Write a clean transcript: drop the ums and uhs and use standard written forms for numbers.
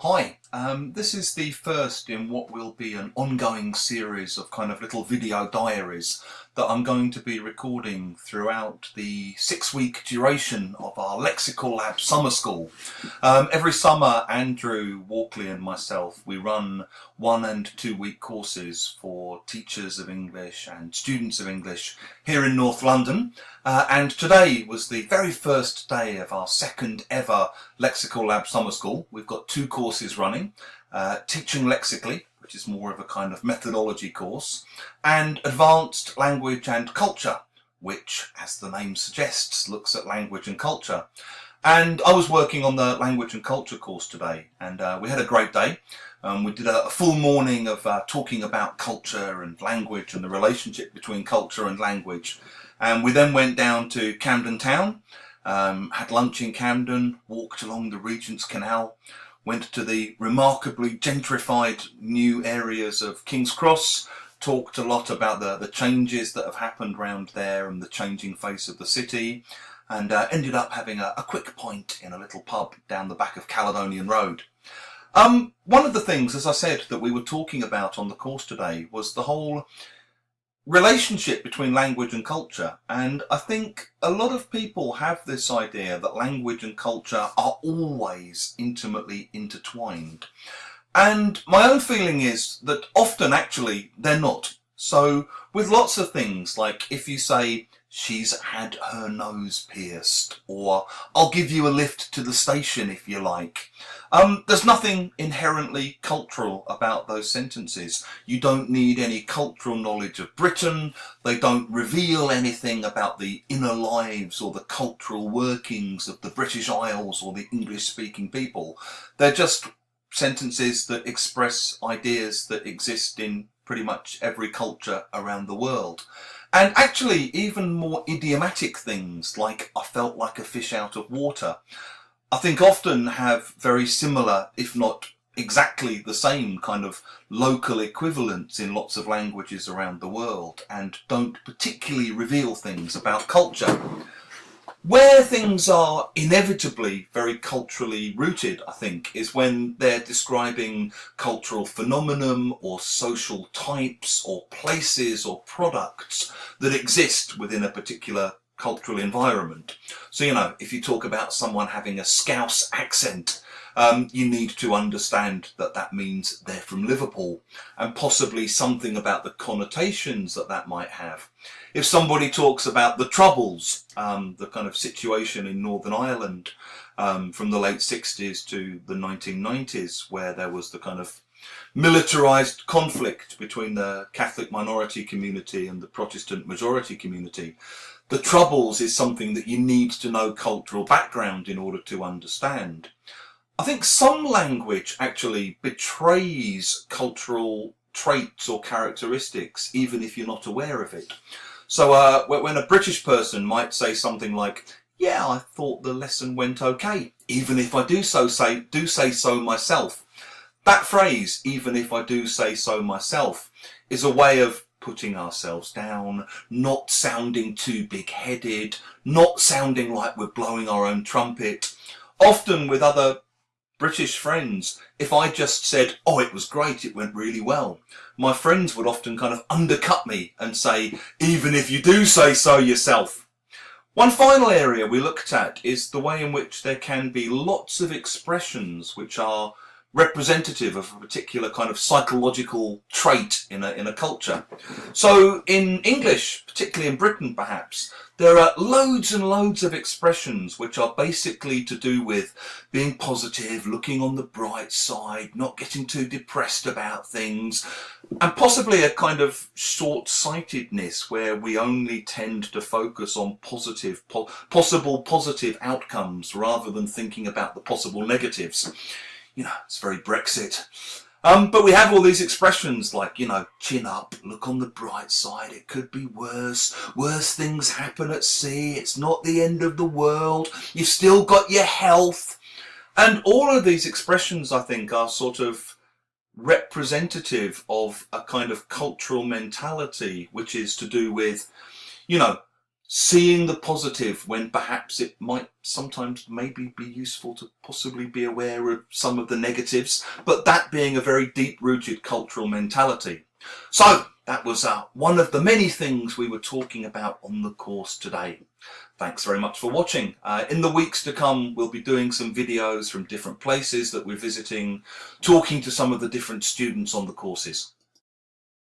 Hi, this is the first in what will be an ongoing series of kind of little video diaries that I'm going to be recording throughout the 6-week duration of our Lexical Lab summer school. Every summer, Andrew Walkley and myself, we run 1 and 2 week courses for teachers of English and students of English here in North London. And today was the very first day of our second ever Lexical Lab summer school. We've got 2 courses running, Teaching Lexically, which is more of a kind of methodology course, and Advanced Language and Culture, which, as the name suggests, looks at language and culture. And I was working on the language and culture course today, and we had a great day. We did a full morning of talking about culture and language and the relationship between culture and language. And we then went down to Camden Town, had lunch in Camden, walked along the Regent's Canal, went to the remarkably gentrified new areas of King's Cross, talked a lot about the changes that have happened round there and the changing face of the city, and ended up having a quick pint in a little pub down the back of Caledonian Road. One of the things, as I said, that we were talking about on the course today was the whole relationship between language and culture, and I think a lot of people have this idea that language and culture are always intimately intertwined, and my own feeling is that often actually they're not. So with lots of things, like if you say she's had her nose pierced, or I'll give you a lift to the station if you like, there's nothing inherently cultural about those sentences. You don't need any cultural knowledge of Britain. They don't reveal anything about the inner lives or the cultural workings of the British Isles or the English-speaking people. They're just sentences that express ideas that exist in pretty much every culture around the world. And actually, even more idiomatic things like "I felt like a fish out of water," I think often have very similar, if not exactly the same kind of local equivalents in lots of languages around the world, and don't particularly reveal things about culture. Where things are inevitably very culturally rooted, I think, is when they're describing cultural phenomenon or social types or places or products that exist within a particular cultural environment. So, if you talk about someone having a Scouse accent, you need to understand that that means they're from Liverpool, and possibly something about the connotations that that might have. If somebody talks about the Troubles, the kind of situation in Northern Ireland from the late 60s to the 1990s, where there was the kind of militarised conflict between the Catholic minority community and the Protestant majority community, the Troubles is something that you need to know cultural background in order to understand. I think some language actually betrays cultural traits or characteristics, even if you're not aware of it. So when a British person might say something like, "Yeah, I thought the lesson went okay, even if I do say so myself." That phrase, "even if I do say so myself," is a way of putting ourselves down, not sounding too big-headed, not sounding like we're blowing our own trumpet. Often with other British friends, if I just said, "Oh, it was great, it went really well," my friends would often kind of undercut me and say, "even if you do say so yourself." One final area we looked at is the way in which there can be lots of expressions which are representative of a particular kind of psychological trait in a culture. So in English, particularly in Britain perhaps, there are loads and loads of expressions which are basically to do with being positive, looking on the bright side, not getting too depressed about things, and possibly a kind of short-sightedness where we only tend to focus on possible positive outcomes rather than thinking about the possible negatives. It's very Brexit. But we have all these expressions like, chin up, look on the bright side, it could be worse, worse things happen at sea, it's not the end of the world, you've still got your health. And all of these expressions, I think, are sort of representative of a kind of cultural mentality, which is to do with, seeing the positive when perhaps it might sometimes maybe be useful to possibly be aware of some of the negatives, but that being a very deep-rooted cultural mentality. So that was one of the many things we were talking about on the course today. Thanks very much for watching. In the weeks to come, we'll be doing some videos from different places that we're visiting, talking to some of the different students on the courses.